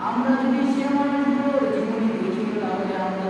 আমরা যদি সে মানুষগুলোর জীবনী দেখি তাহলে আমরা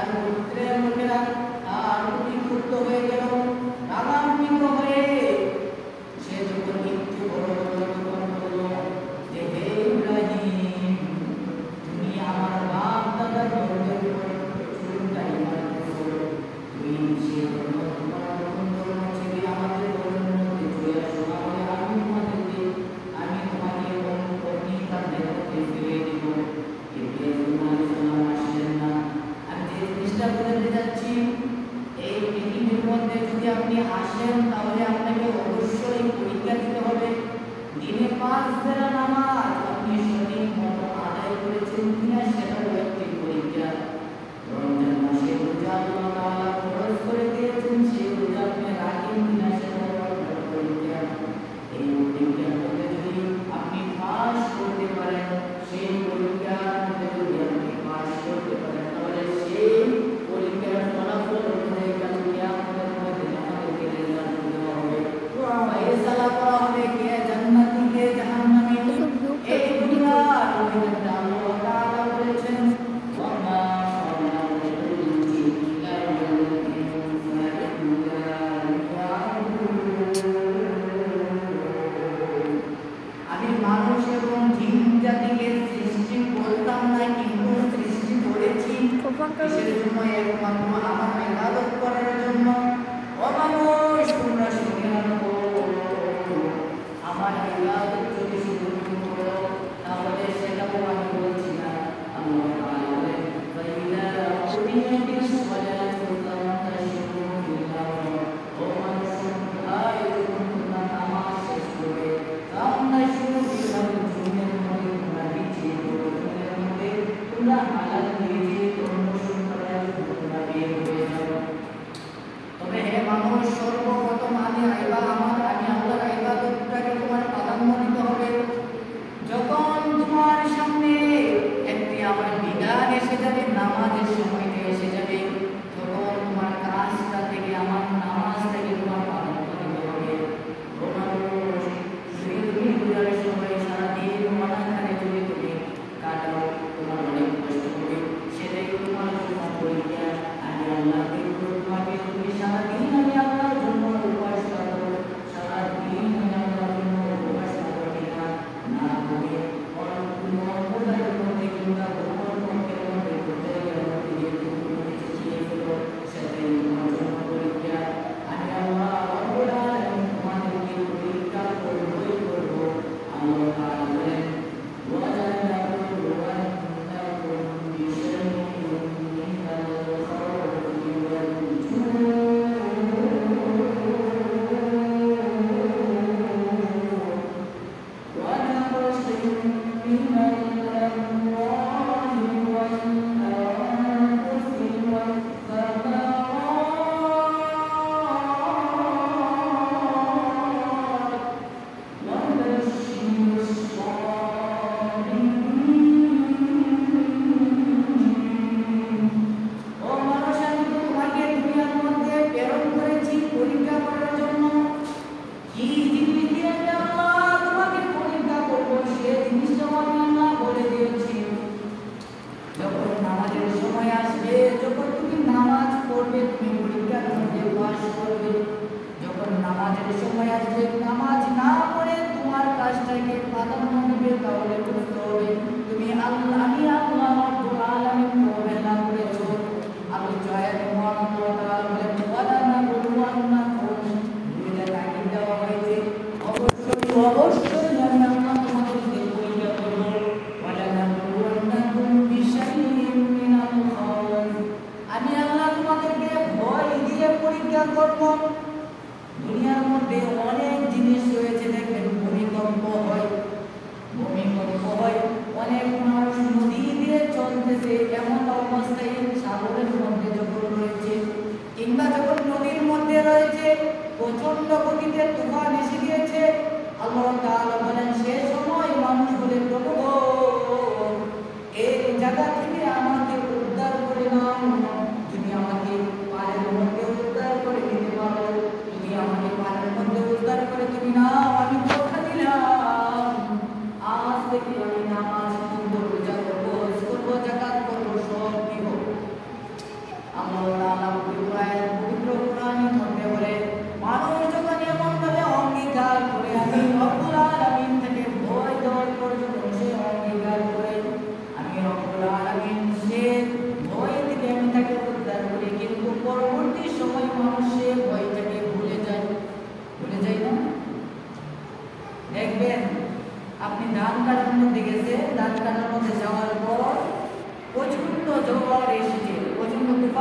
তার পুত্রের লোকেরা আর ক্ষুব্ধ হয়ে গেল, রাগান্বিত হয়ে সে যখন একটু বড় হলো তখন বলল যে হে ইব্রাহিম, তুমি আমার বাপ দাদার ধর্মের উপর চুলটাই মারতেছো, তুমি সে ধর্ম তোমার ধর্ম ছেড়ে আমাদের ধর্মের মধ্যে চলে আসো, তাহলে আমি তোমাকে তার দেহকে ফিরিয়ে দিব। আসলেন না। আমি যে জিনিসটা বলতে যাচ্ছি, এই পৃথিবীর মধ্যে যদি আপনি আসেন তাহলে আপনাকে অবশ্যই পরীক্ষা দিতে হবে। দিনে 5 বেলা নামাজ আপনি সঠিক মতো আদায় করেছেন কিনা সেটাও একটি পরীক্ষা। রমজান মাসে রোজা আল্লাহ তাআলা ফরজ করে দিয়েছেন, সেই রোজা আপনি রাখেন কিনা সেটাও একটা পরীক্ষা। এই পরীক্ষার মধ্যে যদি আপনি পাস করতে পারেন, সেই পরীক্ষার মধ্যে যদি আপনি পাস করতে পারেন, তাহলে সেই পরীক্ষার ফলাফল অনুযায়ী কাল কিয়ামতের মধ্যে আমাদেরকে রেজাল্ট দেওয়া হবে, ফয়সালা করা হবে কে জান্নাতি কে জাহান্নামী। এই দুনিয়ার মধ্যে আল্লাহ তাআলা বলেছেন ওয়া মা আমি মানুষ এবং জিন জাতিকে সৃষ্টি করতাম না, কিন্তু সৃষ্টি করেছি কিসের জন্য? একমাত্র আমার ইবাদত করার জন্য। ও মানুষ, তোমরা শুনে রাখো, আমার ইবাদত যদি শুধু তুমি করো তাহলে সেটাও আমি বলছি না। আল্লাহ তাআলা বলেন ফাইদা কুরিয়াতিস সালাতু ফান্তাশিরু ফিল আরদ। ও মানুষ, ভাই তোমরা নামাজ শেষ করবে, ফান্তাশিরু ফিল আরদ, জমিনের মধ্যে তোমরা বিছিয়ে পড়ো, জমিনের মধ্যে তোমরা হালাল নিজে অনুসরণ করে তোমরা বের হয়ে যাও। তবে হে মানুষ, সর্বপ্রথম আমি আল্লাহর ইবাদতটাকে তোমার প্রাধান্য দিতে হবে। যখন তোমার সামনে একটি আমার বিধান এসে যাবে, নামাজের সময়টা এসে যাবে, তখন তোমার কাজটা থেকে আমার নামাজটাকে তোমার প্রাধান্য দিতে হবে। ও মানুষ, তুমি গুজারের সময় সারাদিন অনাহারে যদি তুমি কাটাও, তোমার অনেক কষ্ট হবে, সেটাই তোমার জন্য পরীক্ষা। আমি আল্লাহ তোমাকে তুমি সারাদিন আমি আল্লাহর জন্য উপবাস করো, সারাদিন আমি আল্লাহর জন্য উপবাস করো কিনা না করে অল্পদায়ের মধ্যে কিংবা গোপন পক্ষের মধ্যে গোপনের মধ্যে গিয়ে তুমি কিছু চেয়ে ফেলো, সেটাই তোমার জন্য পরীক্ষা। আমি আল্লাহ রব্বুল আলামিন তোমাদেরকে পরীক্ষা করবই করব। আল্লাহ তাআলা বলেন وَلَنَبْلُوَنَّكُمْ بِشَيْءٍ مِّنَ الْخَوْفِ وَالْجُوعِ وَنَقْصٍ مِّنَ الْأَمْوَالِ وَالْأَنفُسِ وَالثَّمَرَاتِ وَبَشِّرِ الصَّابِرِينَ। ও মানুষ, আমি তোমাকে দুনিয়ার মধ্যে প্রেরণ করেছি পরীক্ষা করার জন্য। কি জিনিস দিয়ে আল্লাহ তোমাকে পরীক্ষা করবো, সে জিনিসটাও আমি আল্লাহ বলে দিয়েছি। যখন নামাজের সময় আসবে, যখন তুমি নামাজ পড়বে, তুমি পরীক্ষার মধ্যে পাস করবে। যখন নামাজের সময় আসবে, নামাজ না পড়ে তোমার কাজটাকে প্রাধান্য দিবে, তাহলে বুঝতে হবে তুমি আমি আল্লাহ রব্বুল আলামিন অবহেলা করেছো। আমি জয়ের মহান তাআলা বলেন ওয়ালানাবলুওয়ান্নাকুম, দুইটা তাকিদ দেওয়া হয়েছে, অবশ্যই আমি আল্লাহ তোমাদেরকে পরীক্ষা করব। ওয়ালানাবলুওয়ান্নাকুম বিশাইইন মিনাল খাউফ, আমি আল্লাহ তোমাদেরকে ভয় দিয়ে পরীক্ষা করব। দুনিয়ার মধ্যে অনেক জিনিস রয়েছে, দেখবেন ভূমিকম্প হয়, অনেক মানুষ নদী দিয়ে চলতেছে, এমন অবস্থায় সাগরের মধ্যে যখন রয়েছে কিংবা যখন নদীর মধ্যে রয়েছে, প্রচন্ড গতিতে তুফান এসে গিয়েছে, আল্লাহ তাআলা বলেন সে সময় মানুষ বলে প্রভু এই জায়গা থেকে আমাকে উদ্ধার করে নাও, তুমি আমাকে পারের মধ্যে উদ্ধার করে দিতে পারো, তুমি আমাকে পারের মধ্যে উদ্ধার করে তুমি নাও, আমি কথা দিলাম আজ থেকে আমি নামাজ পড়বো, রোজা করবো, হজ করবো, যাকাত করবো, সব দিব।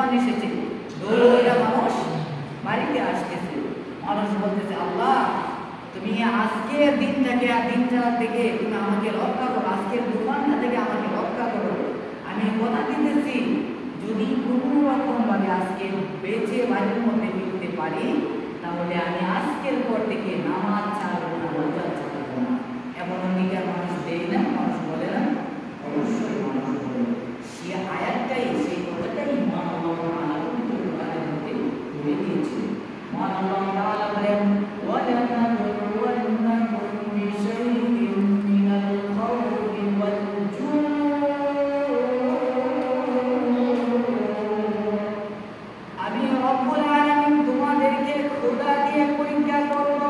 তুফান এসেছে, দৌড়ে মানুষ বাড়িতে আসতেছে। মানুষ বলতেছে, আল্লাহ তুমি আজকের দিনটা থেকে তুমি আমাকে রক্ষা করো, আজকের তুফানটা থেকে আমাকে রক্ষা করো। আমি কথা দিতেছি, যদি কোনো রকম ভাবে আজকে বেঁচে বাড়ির মধ্যে ফিরতে পারি, তাহলে আমি আজকের পর থেকে নামাজ ছাড়বো না, রোজা ছাড়বো না। এমন অঙ্গীকার মানুষ দেয় না, মানুষ বলে না, অবশ্যই মানুষ বলে। সে আয়াতটাই, সেই কথাটাই মহান আল্লাহ তাআলা পবিত্র কোরআনের মধ্যে বলে দিয়েছে। মহান আল্লাহ তাআলা বলেন, وَلَنَبْلُوَنَّكُمْ بِشَيْءٍ مِّنَ الْخَوْفِ وَالْجُوعِ আমি রব্বুল আলামিন তোমাদেরকে ক্ষুধা দিয়ে পরীক্ষা করব।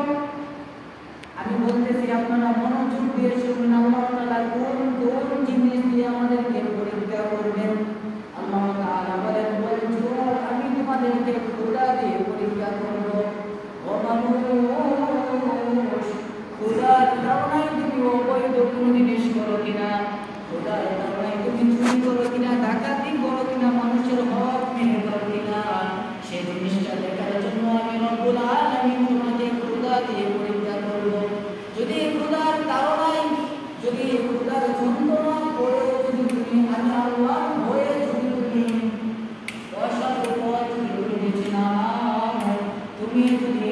আমি বলতেছি আপনারা মনোযোগ দিয়ে শুনুন, আল্লাহ তাআলা কোন কোন জিনিস দিয়ে আমাদেরকে পরীক্ষা করবেন। আল্লাহ তাআলা বলেন, আমি তোমাদেরকে ক্ষুধা দিয়ে পরীক্ষা করব। ক্ষুধার কারণে তুমি অবৈধ কোনো জিনিস করো কিনা, ক্ষুধার কারণে তুমি চুরি করো কিনা, ডাকাতি করো কিনা, মানুষের হক মেনে করো কিনা, সেই জিনিসটা দেখার জন্য আমি রব্বুল আলামিন তোমাকে ক্ষুধা দিয়ে পরীক্ষা করব। যদি ক্ষুধার কারণে, যদি ক্ষুধার যন্ত্রণা করে যদি তুমি আমি আল্লাহ হয়ে যদি তুমি অসৎ পথ যদি বেছে নাও, তুমি যদি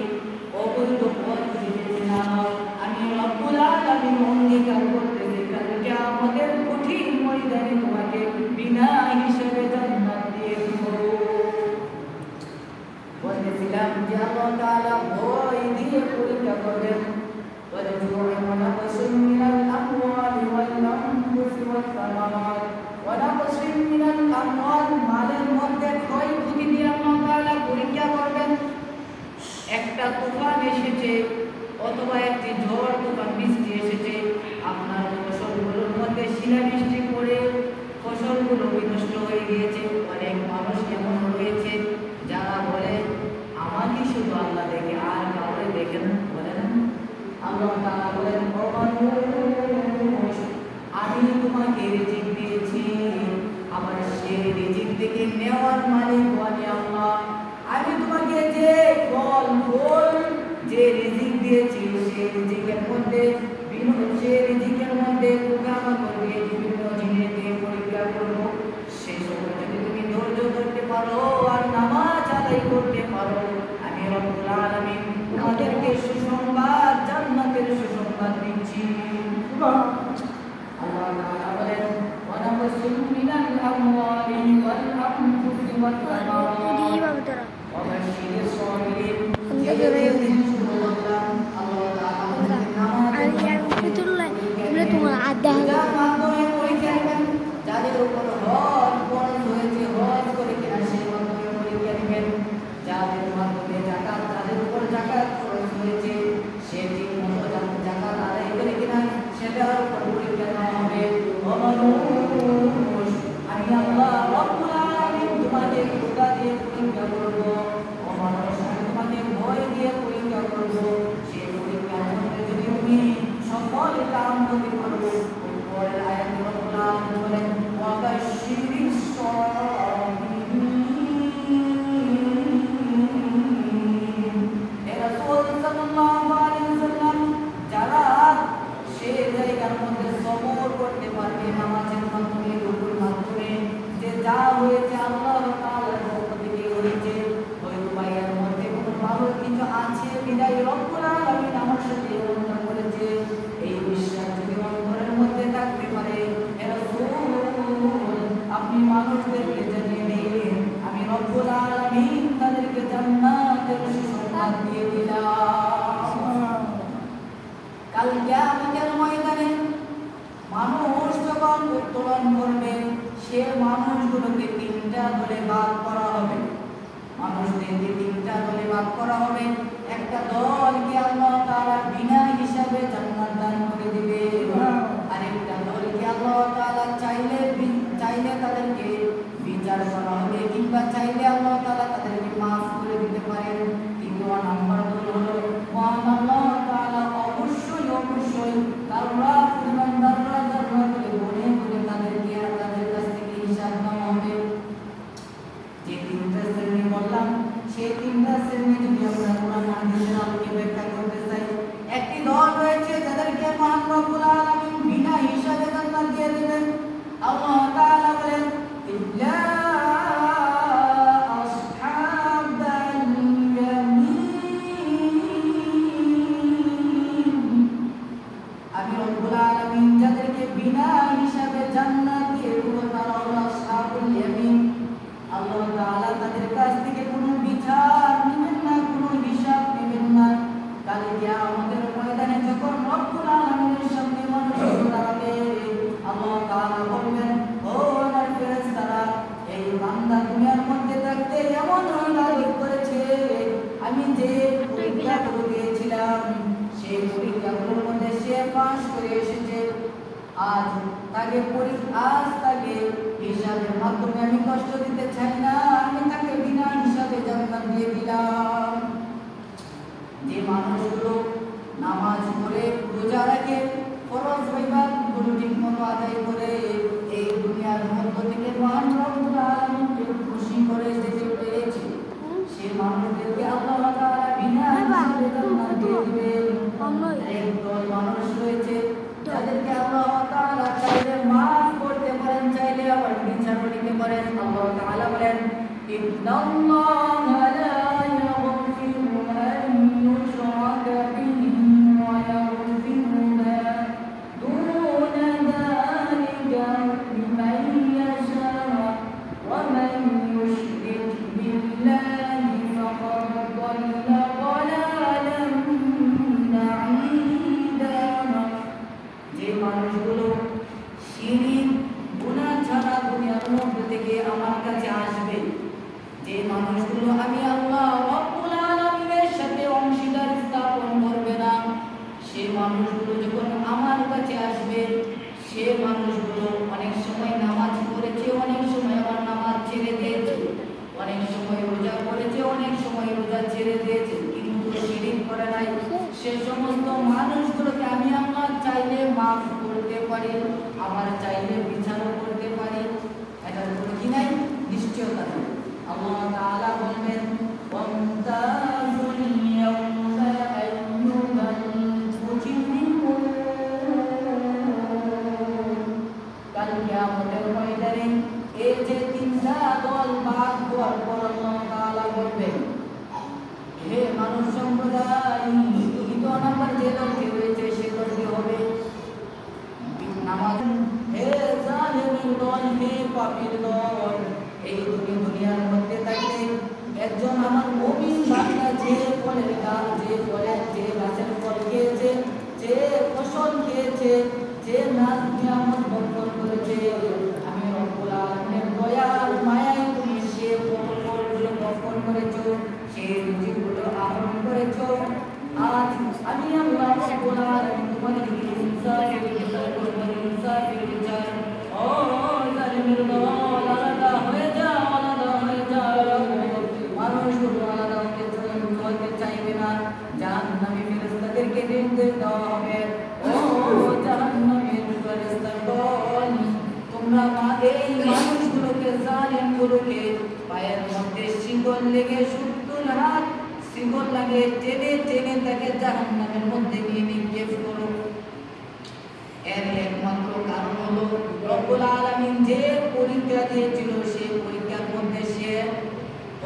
অবৈধ পথ যদি বেছে নাও, আমি রব্বুল আলামিন অঙ্গীকার করতেছি কালকে আমাদের কঠিন ময়দানে তোমাকে বিনা হিসাবে জান্নাত দিয়ে দেব। বলেছিলাম যে আল্লাহ তাআলা ভয় দিয়ে পরীক্ষা করবেন। وَالْجُوعِ وَنَقْصٍ مِّنَ الْأَمْوَالِ وَالْأَنفُسِ وَالثَّمَرَاتِ وَنَقْصٍ مِّنَ الْأَمْوَالِ মালের মধ্যে ক্ষয়ক্ষতি দিয়ে আল্লাহ তাআলা পরীক্ষা করবেন। একটা তুফান এসেছে অথবা একটি ঝড় তুফান বৃষ্টি এসেছে, আপনার ফসলগুলোর মধ্যে শিলাবৃষ্টি পড়ে ফসলগুলো বিনষ্ট হয়ে গিয়েছে। অনেক মানুষ এমন রয়েছে যারা বলে আমাকে শুধু আল্লাহ দেখে আর কাউকে দেখে না, বলে না। আল্লাহ তাআলা বলেন, আমি তোমাকে রিজিক দিয়েছি, আমার সেই রিজিক থেকে নেওয়ার মালিক আমি আল্লাহ। আমি তোমাকে যে ফল যে রিজিক দিয়েছি, সেই রিজিকের মধ্যে পোকামাকড় দিয়ে বিভিন্ন জিনিস দিয়ে পরীক্ষা করবো। সেই সময় যদি তুমি ধৈর্য ধরতে পারো আর নামাজ আদায় করতে পারো, আমি রব্বুল আলামিন তোমাদেরকে সুসংবাদ, জান্নাতের সুসংবাদ দিচ্ছি। আল্লাহ তাআলা বলেন, ওয়ানাকসিম মিনাল আমওয়ালি ওয়াল আনফুসি ওয়াত তামারাত ওয়াবাশশিরিস সাবিরিন। যাদের উপর হজ ফরজ হয়েছে, হজ করে কিনা সেই মাধ্যমে পরীক্ষা নেবেন। যাদের মাধ্যমে যাকাত, যাদের উপর যাকাত ফরজ হয়েছে সে ঠিক মতো যাকাত আদায় করে কিনা সেটার উপর পরীক্ষা নেওয়া হবে। আমি আল্লাহ রব্বুল আলামিন তোমাকে ক্ষুধা দিয়ে পরীক্ষা করব, আমি তোমাকে ভয় দিয়ে পরীক্ষা করব। সেই পরীক্ষার মধ্যে যদি তুমি সফল কাম করতে পারো, পরের আয়াতে রব্বুল আলামিন বলেন, ওয়াবাশশিরিস সাবিরিন। হে রাসূল সাল্লাল্লাহু আলাইহি ওয়াসাল্লাম, যারা সেই জায়গার মধ্যে সবর করতে পারবে নামাজের মাধ্যমে, রুকুর মাধ্যমে, যে যা হয়েছে আল্লাহ তাআলার পক্ষ থেকে হয়েছে, হয়তো এর মধ্যে কোনো ভালো কিছু আছে বিদায় রব্বুল আলামিন আমার সাথে ওয়াদা করেছে, এই বিশ্বাস যদি অন্তরের মধ্যে থাকতে পারে, হে রাসূল আপনি মানুষদেরকে জানিয়ে দিন আমি রব্বুল আলামিন তাদেরকে জান্নাতের সুসংবাদ দিয়ে দিলাম। কাল কিয়ামতের ময়দানে মানুষ যখন উত্তোলন করবে, সে মানুষগুলোকে তিনটা দলে ভাগ করা হবে। মানুষদেরকে তিনটা দলে ভাগ করা হবে। একটা দলকে আল্লাহ তাআলা বিনা হিসাবে জান্নাত দান করে দিবে, আরেকটা দলকে আল্লাহ তাআলা চাইলে তাদেরকে বিচার করা হবে, কিংবা চাইলে আল্লাহ তাআলা তাদেরকে মাফ করে দিতে পারেন। তৃতীয় নাম্বার দল হলো মহান আল্লাহ তাআলা অবশ্যই তারা ইমানদাররা যারা করে বলে তাদেরকে তাদের কাছ থেকে হিসাব নেওয়া হবে। যে তিন আল্লাহ তাআলা বলেন ইল্লা আসহাবাল ইয়ামিন। আমি রব্বুল আলামিন যাদেরকে বিনা হিসাবে জান্নাত দিয়ে দেব তারা হলো আসহাবুল ইয়ামিন। আল্লাহ তাআলা তাদের কাছ থেকে কোনো বিচার নেবেন না, কোনো হিসাব নেবেন না। কাল কিয়ামতের ময়দানে যখন রব্বুল আলামিনের সামনে মানুষ দাঁড়াবে, আল্লাহ তাআলা বলবেন, ও আমার ফেরেশতারা, এই বান্দা দুনিয়ার মধ্যে থাকতে এমন ইবাদত করেছে, আমি যে পরীক্ষাগুলো দিয়েছিলাম সেই পরীক্ষাগুলোর মধ্যে সে পাস করে এসেছে। আজ তাকে হিসাবের মাধ্যমে আমি কষ্ট দিতে চাই না, আমি তাকে বিনা হিসাবে জান্নাত দিয়ে দিলাম। যে মানুষগুলো নামাজ পড়ে, রোজা রাখে, ফরজ ইবাদতগুলো ঠিকমতো আদায় করে এই দুনিয়ার মধ্য থেকে মহান রব্বুল আলামিনকে খুশি করে যেতে পেরেছে, সে মানুষদেরকে আল্লাহ তাআলা বিনা হিসাবে জান্নাত দিয়ে দিবেন। একদল মানুষ রয়েছে যাদেরকে আল্লাহ তাআলা চাইলে মাফ করতে পারেন, চাইলে আবার বিচার দিতে পারেন। আল্লাহ তাআলা বলেন ইন্নাল্লাহা লা ইয়াগফিরু আন ইউশরাকা বিহি ওয়া ইয়াগফিরু মা দুনা যালিকা লিমান ইয়াশা ওয়া মান ইউশরিক বিল্লাহি ফাকাদ দাল্লা দালালান বাঈদা। যে মানুষগুলো শিরক গুনাহ ছাড়া দুনিয়ার মধ্যে থেকে আমার কাছে আসবে, যে মানুষগুলো আমি আল্লাহ রব্বুল আলামিনের সাথে অংশীদার স্থাপন করবে না, সে মানুষগুলো যখন আমার কাছে আসবে, সে মানুষগুলো অনেক সময় নামাজ পড়েছে, অনেক সময় আবার নামাজ ছেড়ে দিয়েছে, অনেক সময় রোজা করেছে, অনেক সময় রোজা ছেড়ে দিয়েছে, কিন্তু শিরক করে নাই। সে সমস্ত মানুষগুলোকে আমি আল্লাহ চাইলে মাফ করতে পারি, আবার চাইলে বিচারও করতে পারি। এটার উপর কি নাই? নিশ্চয়তা নেই। আল্লাহ তাআলা বলবেন ওয়ামতাজুল ইয়াওমা আইয়ুহাল মুজরিমুন। কাল কিয়ামতের ময়দানে এই যে তিনটা দল ভাগ হওয়ার পর আল্লাহ তাআলা বলবেন, হে মানুষ সম্প্রদায়, দ্বিতীয় নাম্বার যে দলটি রয়েছে সে দলটি হবে নামাজ। হে জালিমের দল, হে পাপীর দল, এই দুনিয়ার মধ্যে থাকতে একজন আমার মুমিন বান্দা যে ফলের গাছ, যে গাছের ফল খেয়েছে, যে ফসল খেয়েছে, যে নাজ নিয়ামত বর্ষণ করেছে, আমি রব্বুল আলামিনের দয়ার মায়ায় তুমি সে ফলগুলো বর্ষণ করেছো, সে রুজিগুলো আহরণ করেছো। আজ আমি আল্লাহ রব্বুল আলামিন তোমাদেরকে ইনসাফের বিচার করব, ইনসাফের বিচার। ও জালিমের দল, আলাদা হয়ে যাও, আলাদা হয়ে যাও। মানুষগুলো আলাদা হতে চাইবে না, জাহান্নামী ফেরেশতাদেরকে নির্দেশ দেওয়া হবে, ও জাহান্নামের ফেরেশতার দল, তোমরা এই মানুষগুলোকে, জালিমগুলোকে পায়ের মধ্যে শিকল লেগে 70 হাত শিকল লাগে টেনে টেনে তাকে জাহান্নামের মধ্যে নিয়ে নিক্ষেপ করো। এর একমাত্র কারণ হলো রব্বুল আলামিন যে পরীক্ষা দিয়েছিল, সেই পরীক্ষার মধ্যে সে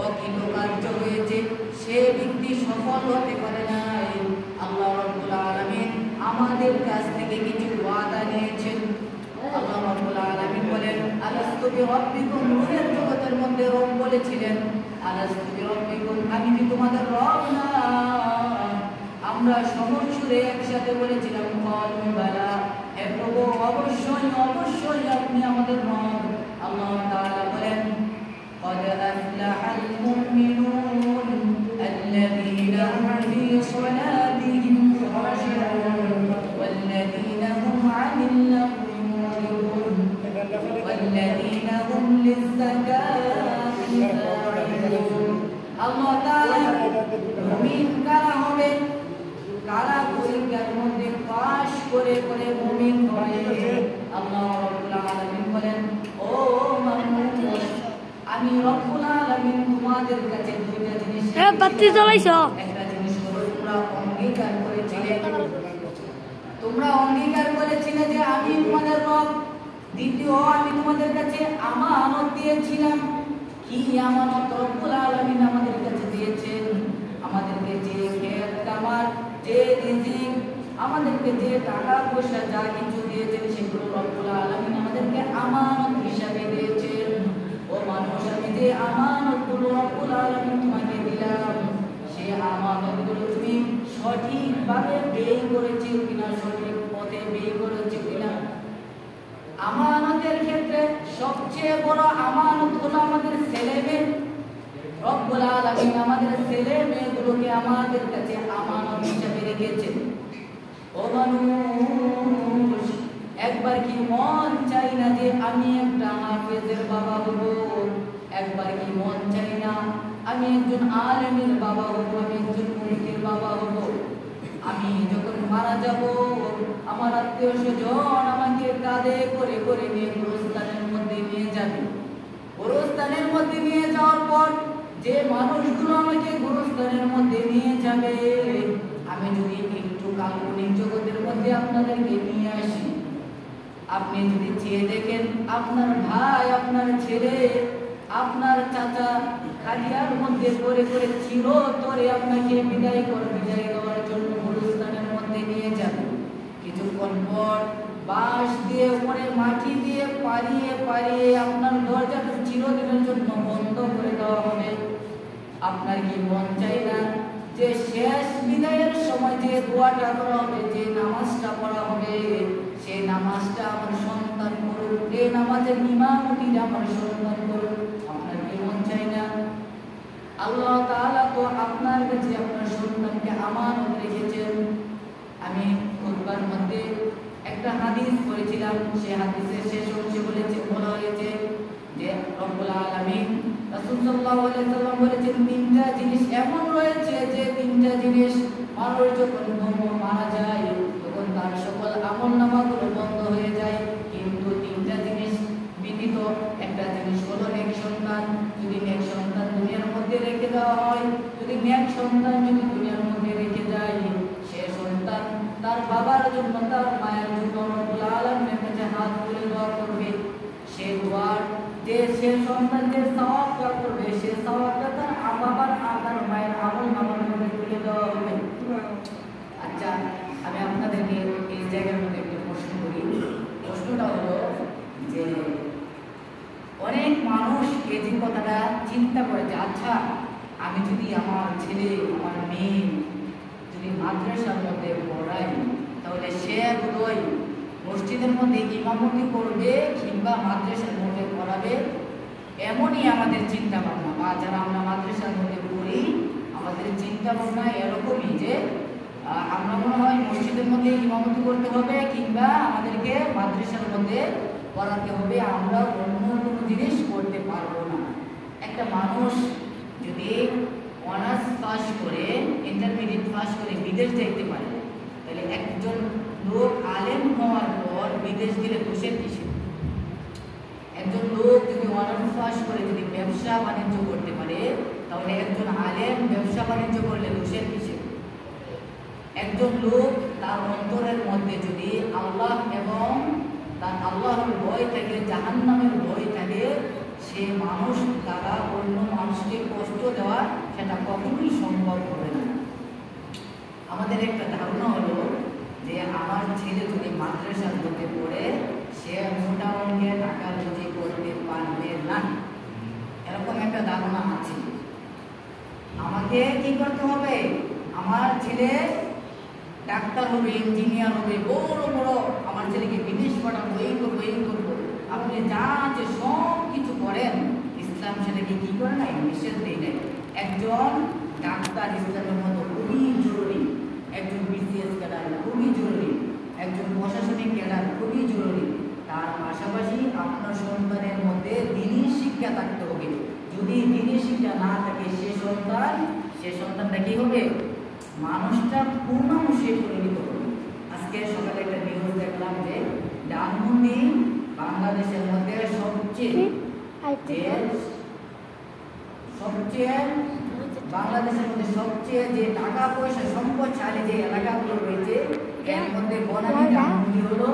অকৃতকার্য হয়েছে, সে ব্যক্তি সফল হতে পারে নাই। আল্লাহ রব্বুল আলামিন আমাদের কাছ থেকে কিছু ওয়াদা নিয়েছেন। আল্লাহ রব্বুল আলামিন বলেন আলাস্তু বিরাব্বিকুম, নূরের জগতের মধ্যে রব বলেছিলেন আলাস্তু বিরাব্বিকুম, আমি কি তোমাদের রব না? আমরা সমসুরে একসাথে বলেছিলাম ক্বালু বালা, হে প্রভু অবশ্যই অবশ্যই আপনি আমাদের রব। আল্লাহ তাআলা বলেন قد أفلح المؤمنون الذين هم في صلاتهم خاشعون والذين هم عن اللغو معرضون والذين هم للزكاة فاعلون। আল্লাহ তাআলা মুমিন কারা হবে, কারা পরীক্ষার মধ্যে পাশ করে করে মুমিন হয়। আল্লাহ রাব্বুল আলামিন বলেন, ও মানুষ, আমি রব্বুল আলামিন তোমাদের কাছে দুইটা জিনিস, বাতি জ্বালাইছো, একটা জিনিস হলো তোমরা অঙ্গীকার করেছিলে যে আমি তোমাদের রব, দ্বিতীয়, আমি তোমাদের কাছে আমানত দিয়েছিলাম। কি আমানত? রব্বুল আলামিন আমাদের কাছে দিয়েছেন। আমাদেরকে যে খেত কামার, যে রিজিক, আমাদেরকে যে টাকা পয়সা যা কিছু দিয়েছেন সেগুলো রব্বুল আলামিন আমাদেরকে আমানত হিসাবে দিয়েছেন। ও মানুষ, আমি যে আমানতগুলো রব্বুল আলামিন তোমাকে দিলাম, সেই আমানতগুলো তুমি সঠিকভাবে ব্যয় করেছো কিনা, সঠিক পথে ব্যয় করেছো কিনা। আমানতের ক্ষেত্রে সবচেয়ে বড় আমানত হলো আমাদের ছেলে মেয়ে। রব্বুল আলামিন আমাদের ছেলে মেয়েগুলোকে আমাদের কাছে আমানত হিসেবে রেখেছেন। ও মানুষ, একবার কি মন চাই না যে আমি একটা হাফেজের বাবা হব? একবার কি মন চাই না আমি একজন আলেমের বাবা হব, আমি একজন মুফতির বাবা হব? আমি যখন মারা যাব, আমার আত্মীয় স্বজন আমাকে কাঁধে করে করে নিয়ে গোরস্থানের মধ্যে নিয়ে যাবে। গোরস্থানের মধ্যে নিয়ে যাওয়ার পর যে মানুষগুলো আমাকে গোরস্থানের মধ্যে নিয়ে যাবে, আমি যদি একটু কাল্পনিক জগতের মধ্যে আপনাদেরকে নিয়ে আসি, আপনি যদি চেয়ে দেখেন আপনার ভাই, আপনার ছেলে, আপনার চাচা খালিয়ার মধ্যে করে করে চিরতরে আপনাকে বিদায় দেওয়ার জন্য গোরস্থানের মধ্যে নিয়ে যাবে। কিছুক্ষণ পর বাঁশ দিয়ে উপরে মাটি দিয়ে পারিয়ে পারিয়ে আপনার দরজাটা চিরদিনের জন্য বন্ধ করে দেওয়া হবে। আপনার কি মন চাই না যে শেষ বিদায়ের সময় যে দোয়াটা করা হবে, যে নামাজটা পড়া হবে, সেই নামাজটা আমার সন্তান করুক, এই নামাজের ইমামতি আমার সন্তান করুক? আপনার কি মন চাই না? আল্লাহ তাআলা তো আপনার কাছে আপনার সন্তানকে আমানত রেখেছেন। আমি খুতবার মধ্যে একটা হাদিস পড়েছিলাম, সেই হাদিসের শেষ অংশে বলা হয়েছে যে রব্বুল আলামিন রাসূল সাল্লাল্লাহু আলাইহি ওয়াসাল্লাম বলেছেন, তিনটা জিনিস এমন রয়েছে যে তিনটা জিনিস মানুষ যখন মারা যায় তখন তার সকল আমলনামাগুলো বন্ধ হয়ে যায়, কিন্তু তিনটা জিনিস ব্যতীত। একটা জিনিস হলো নেক সন্তান। যদি নেক সন্তান দুনিয়ার মধ্যে রেখে দেওয়া হয়, যদি নেক সন্তান যদি দুনিয়ার মধ্যে রেখে যায়, সে সন্তান তার বাবার জন্য, তার মায়ের জন্য রব্বুল আলামিনের কাছে হাত তুলে দোয়া করবে। সে দোয়ার যে সে সন্তান যে সওয়াবটা করবে, সে সওয়াবটা তার বাবার আর মায়ের আমলনামার মধ্যে তুলে দেওয়া হবে। আচ্ছা, আমি আপনাদেরকে এই জায়গার মধ্যে একটা প্রশ্ন করি। প্রশ্নটা হলো যে অনেক মানুষ এই যে কথাটা চিন্তা করে যে আচ্ছা, আমি যদি আমার ছেলে, আমার মেয়ে যদি মাদ্রাসার মধ্যে পড়াই, তাহলে সে বোধহয় মসজিদের মধ্যে ইমামতি করবে কিংবা মাদ্রাসার মধ্যে পড়াবে। এমনই আমাদের চিন্তা ভাবনা, বা যারা আমরা মাদ্রাসার মধ্যে পড়ি, আমাদের চিন্তা ভাবনা এরকমই যে আমরা মনে হয় মসজিদের মধ্যে ইমামতি করতে হবে কিংবা আমাদেরকে মাদ্রাসার মধ্যে পড়াতে হবে, আমরা অন্য কোনো জিনিস করতে পারবো না। একটা মানুষ যদি অনার্স পাস করে, ইন্টারমিডিয়েট পাস করে বিদেশ যাইতে পারে, তাহলে একজন লোক আলেম হওয়ার পর বিদেশ গেলে দোষের কিসে? একজন লোক যদি অনার্স পাস করে যদি ব্যবসা বাণিজ্য করতে পারে, তাহলে একজন আলেম ব্যবসা বাণিজ্য করলে দোষের কিসে? একজন লোক তার অন্তরের মধ্যে যদি আল্লাহ এবং তার আল্লাহর ভয় থাকে, জাহান্নামের ভয় থাকে, সে মানুষ দ্বারা অন্য মানুষকে কষ্ট দেওয়া সেটা কখনোই সম্ভব হবে না। আমাদের একটা ধারণা হলো যে আমার ছেলে যদি মাদ্রাসার মধ্যে পড়ে, সে মোটা অঙ্কের টাকা রুজি করতে পারবে না, এরকম একটা ধারণা আছে। আমাকে কি করতে হবে? আমার ছেলে ডাক্তার হবে, ইঞ্জিনিয়ার হবে, বড় বড়, আমার ছেলেকে বিদেশ পাঠাবো, এই করবো, এই করবো। আপনি যা আছে সব কিছু করেন, ইসলাম সেটাকে কি করে নাই? নিষেধ দেয় নাই। একজন ডাক্তার ইসলামের মতো খুবই জরুরি, একজন বিসিএস ক্যাডার খুবই জরুরি, একজন প্রশাসনিক ক্যাডার খুবই জরুরি। তার পাশাপাশি আপনার সন্তানের মধ্যে দ্বীনি শিক্ষা থাকতে হবে। যদি দ্বীনি শিক্ষা না থাকে, সে সন্তানটা কি হবে? মানুষটা পূর্ণাংশে পরিণত হবে। আজকে সকালে একটা নিউজ দেখলাম যে ধানমন্ডি বাংলাদেশের মধ্যে বাংলাদেশের মধ্যে সবচেয়ে যে টাকা পয়সা সম্পদশালী যে এলাকাগুলো রয়েছে, এর মধ্যে বনানী ধানমন্ডি হলো